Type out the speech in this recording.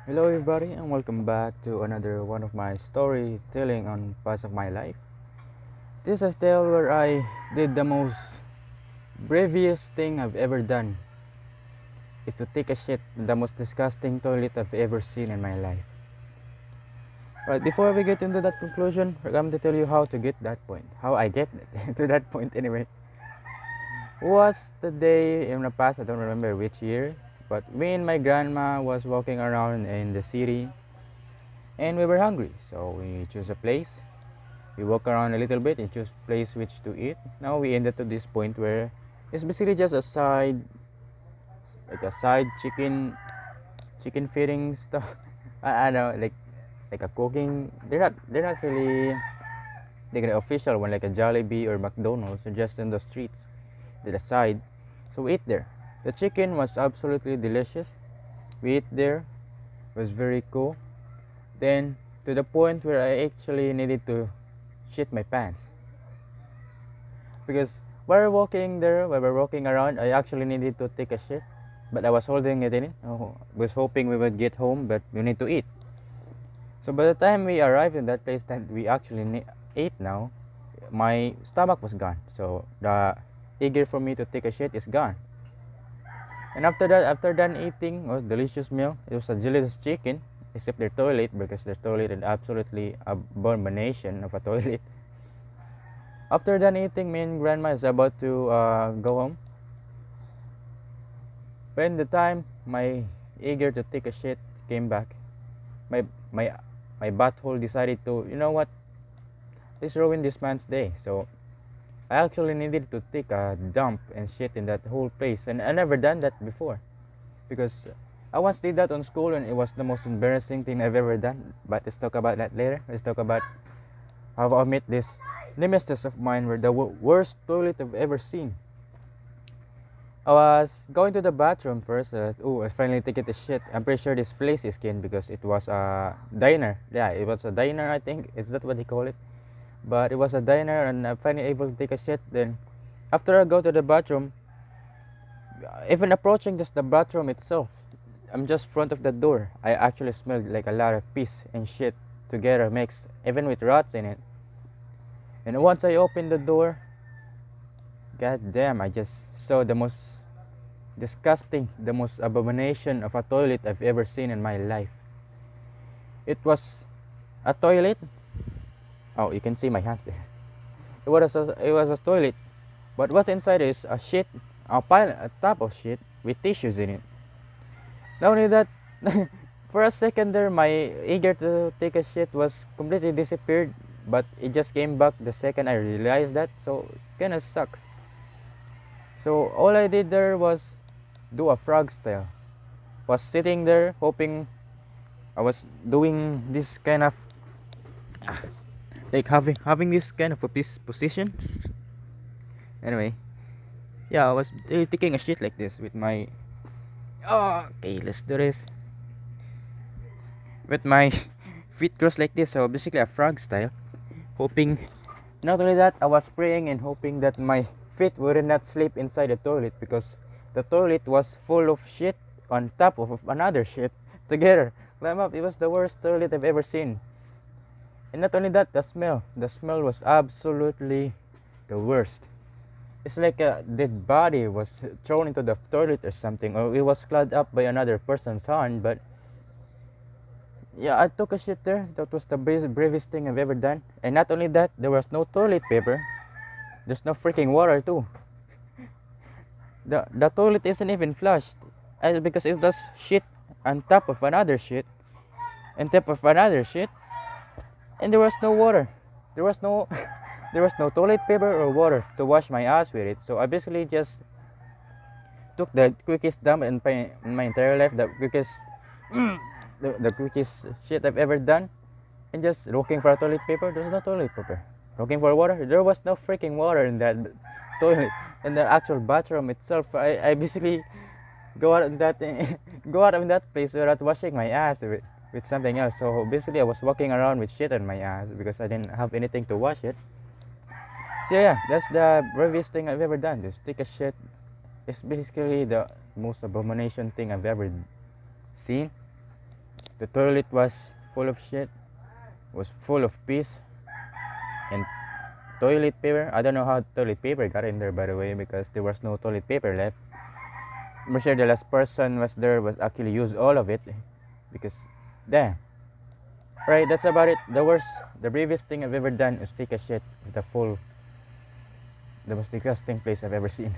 Hello everybody and welcome back to another one of my storytelling on parts of my life. This is a tale where I did the most bravest thing I've ever done is to take a shit in the most disgusting toilet I've ever seen in my life. But before we get into that conclusion, I'm going to tell you how to get that point. How I get to that point anyway. Was the day in the past, I don't remember which year, but me and my grandma was walking around in the city and we were hungry, so we chose a place. We walk around a little bit and choose place which to eat. Now we ended to this point where it's basically just a side, like a side chicken feeding stuff. I don't know, like a cooking. They're not really like an official one like a Jollibee or McDonald's. They're just in the streets. They're the side. So we eat there. The chicken was absolutely delicious. We eat there. It was very cool. Then to the point where I actually needed to shit my pants because while we're walking around, I actually needed to take a shit, but I was holding it in. Oh, was hoping we would get home, but we need to eat. So by the time we arrived in that place that we actually ate now, my stomach was gone. So the eager for me to take a shit is gone. And after that, after done eating, it was a delicious meal. It was a delicious chicken, except their toilet because their toilet is absolutely abomination of a toilet. After done eating, me and grandma is about to go home. When the time my eager to take a shit came back, my my my butthole decided to, you know what, let's ruin this man's day. So I actually needed to take a dump and shit in that whole place, and I never done that before because I once did that on school and it was the most embarrassing thing I've ever done. But let's talk about that later. Let's talk about how I met this nemesis of mine were the worst toilet I've ever seen. I was going to the bathroom first. I finally take it a shit. I'm pretty sure this place is clean because it was a diner. Yeah, it was a diner, I think. Is that what they call it? But it was a diner and I'm finally able to take a shit. Then, after I go to the bathroom, even approaching just the bathroom itself, I'm just front of the door. I actually smelled like a lot of piss and shit together mixed, even with rats in it. And once I opened the door, god damn, I just saw the most disgusting, the most abomination of a toilet I've ever seen in my life. It was a toilet. Oh, you can see my hands there. It was a toilet, but what's inside is a shit, a pile, a top of shit with tissues in it. Not only that, for a second there, my eager to take a shit was completely disappeared, but it just came back the second I realized that. So it kind of sucks. So all I did there was do a frog style. Was sitting there hoping I was doing this kind of like having this kind of a position. Anyway, yeah, I was taking a shit like this with my. Oh, okay, let's do this. With my feet crossed like this, so basically a frog style. Hoping, not only that, I was praying and hoping that my feet would not slip inside the toilet because the toilet was full of shit on top of another shit together. Climb up, it was the worst toilet I've ever seen. And not only that, the smell was absolutely the worst. It's like a dead body was thrown into the toilet or something, or it was clogged up by another person's hand. But yeah, I took a shit there. That was the bravest thing I've ever done. And not only that, there was no toilet paper. There's no freaking water too. The toilet isn't even flushed, because it was shit on top of another shit, on top of another shit, and there was no water. There was no there was no toilet paper or water to wash my ass with it. So I basically just took the quickest dump in my entire life, the quickest the quickest shit I've ever done, and just looking for a toilet paper. There's no toilet paper. Looking for water. There was no freaking water in that toilet. In the actual bathroom itself, I basically go out in that go out in that place without washing my ass with something else. So basically, I was walking around with shit on my ass because I didn't have anything to wash it. So yeah, that's the bravest thing I've ever done. Just take a shit. It's basically the most abomination thing I've ever seen. The toilet was full of shit, was full of piss and toilet paper. I don't know how toilet paper got in there, by the way, because there was no toilet paper left. I'm sure the last person was there was actually used all of it, because damn. Right, that's about it. The bravest thing I've ever done is take a shit with the most disgusting place I've ever seen.